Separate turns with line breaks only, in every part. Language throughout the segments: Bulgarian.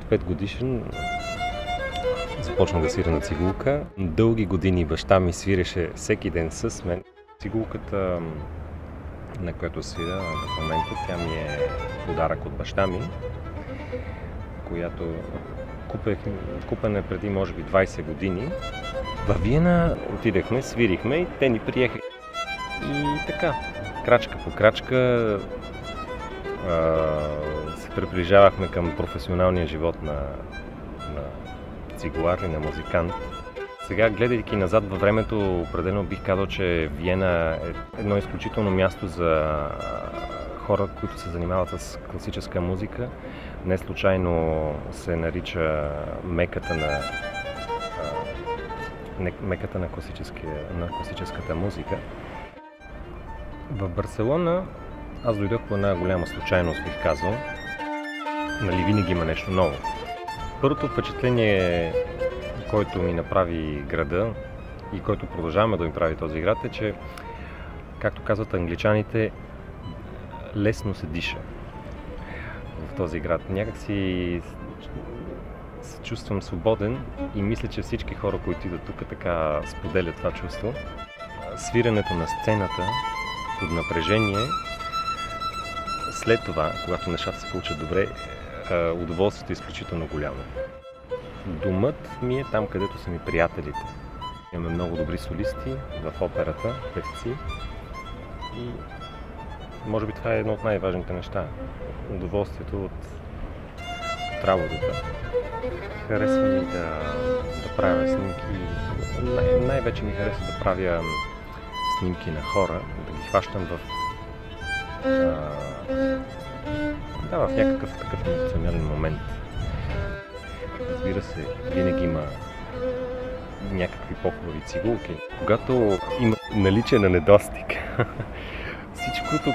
5 годишен започнах да свиря на цигулка. Дълги години баща ми свиреше всеки ден с мен. Цигулката, на която свиря в момента, тя ми е подарък от баща ми, която купена преди може би 20 години. Във Виена отидахме, свирихме и те ни приеха. И така, крачка по крачка се приближавахме към професионалния живот на цигулар и на музикант. Сега, гледайки назад във времето, определено бих казал, че Виена е едно изключително място за хора, които се занимават с класическа музика. Не случайно се нарича меката на класическата музика. В Барселона аз дойдох по една голяма случайност, бих казал. Нали, винаги има нещо ново. Първото впечатление, който ми направи града и който продължаваме да ми прави този град, е, че, както казват англичаните, лесно се диша в този град. Някак си се чувствам свободен и мисля, че всички хора, които идват тук, така споделят това чувство. Свирането на сцената под напрежение, след това, когато нещата се получат добре, удоволствието е изключително голямо. Домът ми е там, където са ми приятелите. Имаме много добри солисти в операта, певци и може би това е едно от най-важните неща. Удоволствието от работата. Харесва ми да правя снимки. Най-вече ми харесва да правя снимки на хора, да ги хващам в някакъв такъв емоционален момент. Разбира се, винаги има някакви по-хубави цигулки. Когато има наличие на недостиг, всичкото,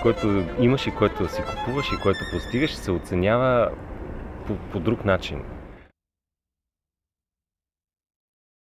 което имаш и което си купуваш и което постигаш, се оценява по друг начин.